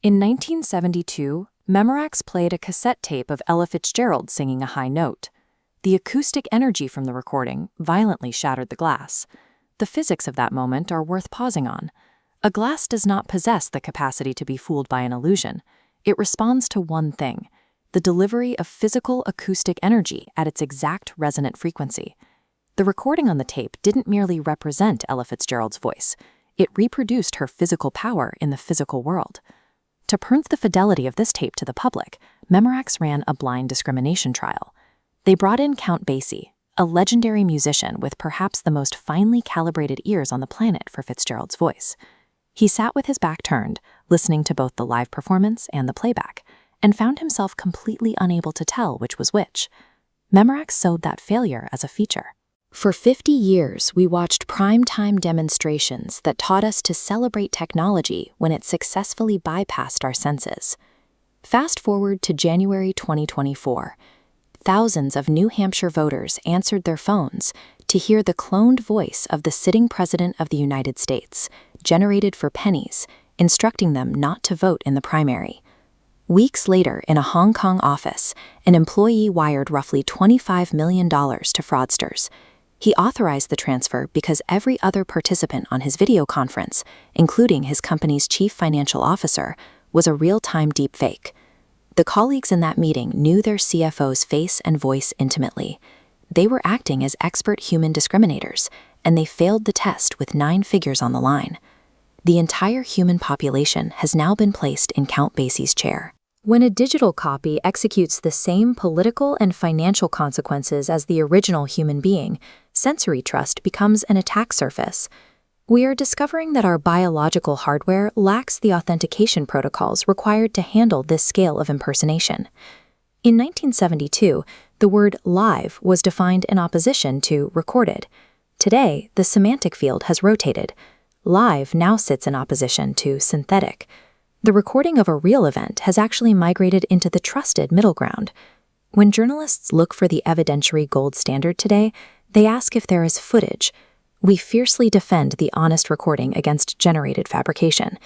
In 1972, Memorex played a cassette tape of Ella Fitzgerald singing a high note. The acoustic energy from the recording violently shattered the glass. The physics of that moment are worth pausing on. A glass does not possess the capacity to be fooled by an illusion. It responds to one thing: the delivery of physical acoustic energy at its exact resonant frequency. The recording on the tape didn't merely represent Ella Fitzgerald's voice. It reproduced her physical power in the physical world. To prove the fidelity of this tape to the public, Memorex ran a blind discrimination trial. They brought in Count Basie, a legendary musician with perhaps the most finely calibrated ears on the planet for Fitzgerald's voice. He sat with his back turned, listening to both the live performance and the playback, and found himself completely unable to tell which was which. Memorex sowed that failure as a feature. For 50 years, we watched prime-time demonstrations that taught us to celebrate technology when it successfully bypassed our senses. Fast forward to January 2024. Thousands of New Hampshire voters answered their phones to hear the cloned voice of the sitting President of the United States, generated for pennies, instructing them not to vote in the primary. Weeks later, in a Hong Kong office, an employee wired roughly $25 million to fraudsters. He authorized the transfer because every other participant on his video conference, including his company's chief financial officer, was a real-time deepfake. The colleagues in that meeting knew their CFO's face and voice intimately. They were acting as expert human discriminators, and they failed the test with 9 figures on the line. The entire human population has now been placed in Count Basie's chair. When a digital copy executes the same political and financial consequences as the original human being, sensory trust becomes an attack surface. We are discovering that our biological hardware lacks the authentication protocols required to handle this scale of impersonation. In 1972, the word live was defined in opposition to recorded. Today, the semantic field has rotated. Live now sits in opposition to synthetic. The recording of a real event has actually migrated into the trusted middle ground. When journalists look for the evidentiary gold standard today, they ask if there is footage. We fiercely defend the honest recording against generated fabrication.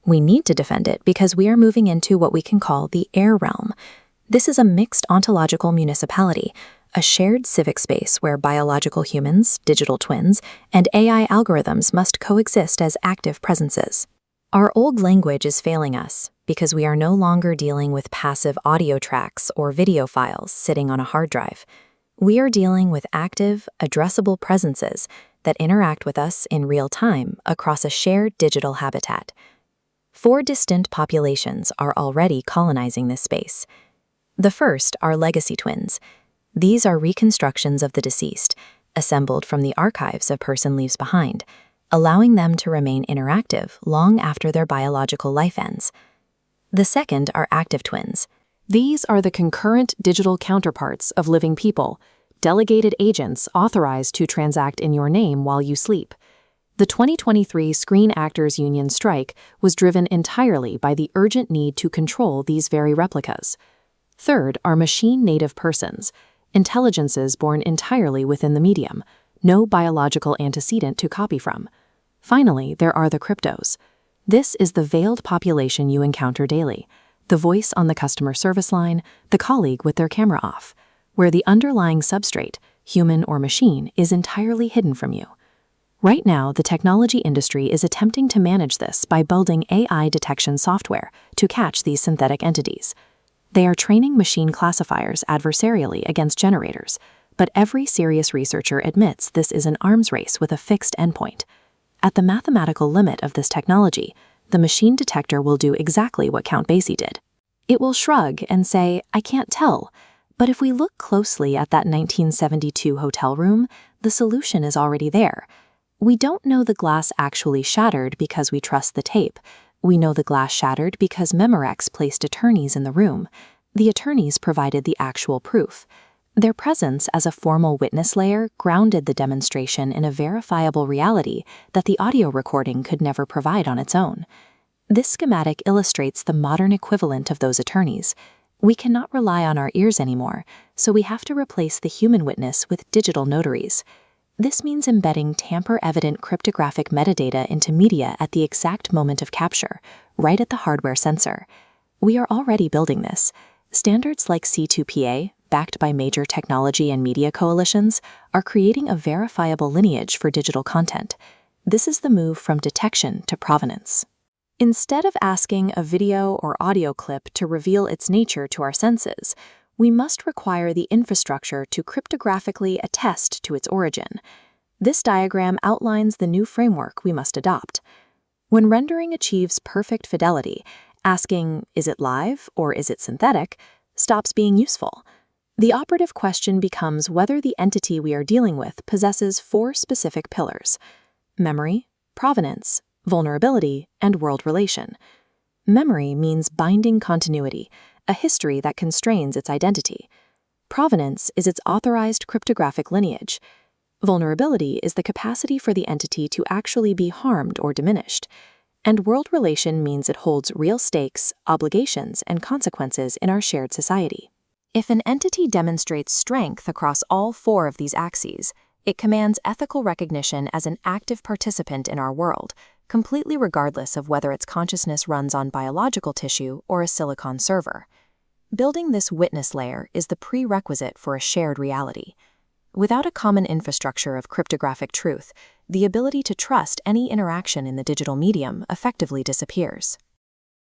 We need to defend it because we are moving into what we can call the air realm. This is a mixed ontological municipality, a shared civic space where biological humans, digital twins, and AI algorithms must coexist as active presences. Our old language is failing us because we are no longer dealing with passive audio tracks or video files sitting on a hard drive. We are dealing with active, addressable presences that interact with us in real time across a shared digital habitat. 4 distinct populations are already colonizing this space. The first are legacy twins. These are reconstructions of the deceased, assembled from the archives a person leaves behind, allowing them to remain interactive long after their biological life ends. The second are active twins. These are the concurrent digital counterparts of living people, delegated agents authorized to transact in your name while you sleep. The 2023 Screen Actors Union strike was driven entirely by the urgent need to control these very replicas. Third are machine-native persons, intelligences born entirely within the medium, no biological antecedent to copy from. Finally, there are the cryptos. This is the veiled population you encounter daily, the voice on the customer service line, the colleague with their camera off, where the underlying substrate, human or machine, is entirely hidden from you. Right now, the technology industry is attempting to manage this by building AI detection software to catch these synthetic entities. They are training machine classifiers adversarially against generators, but every serious researcher admits this is an arms race with a fixed endpoint. At the mathematical limit of this technology, the machine detector will do exactly what Count Basie did. It will shrug and say, "I can't tell." But if we look closely at that 1972 hotel room, the solution is already there. We don't know the glass actually shattered because we trust the tape. We know the glass shattered because Memorex placed attorneys in the room. The attorneys provided the actual proof. Their presence as a formal witness layer grounded the demonstration in a verifiable reality that the audio recording could never provide on its own. This schematic illustrates the modern equivalent of those attorneys. We cannot rely on our ears anymore, so we have to replace the human witness with digital notaries. This means embedding tamper-evident cryptographic metadata into media at the exact moment of capture, right at the hardware sensor. We are already building this. Standards like C2PA, backed by major technology and media coalitions, are creating a verifiable lineage for digital content. This is the move from detection to provenance. Instead of asking a video or audio clip to reveal its nature to our senses, we must require the infrastructure to cryptographically attest to its origin. This diagram outlines the new framework we must adopt. When rendering achieves perfect fidelity, asking, is it live or is it synthetic, stops being useful. The operative question becomes whether the entity we are dealing with possesses 4 specific pillars: memory, provenance, vulnerability, and world relation. Memory means binding continuity, a history that constrains its identity. Provenance is its authorized cryptographic lineage. Vulnerability is the capacity for the entity to actually be harmed or diminished. And world relation means it holds real stakes, obligations, and consequences in our shared society. If an entity demonstrates strength across all 4 of these axes, it commands ethical recognition as an active participant in our world, completely regardless of whether its consciousness runs on biological tissue or a silicon server. Building this witness layer is the prerequisite for a shared reality. Without a common infrastructure of cryptographic truth, the ability to trust any interaction in the digital medium effectively disappears.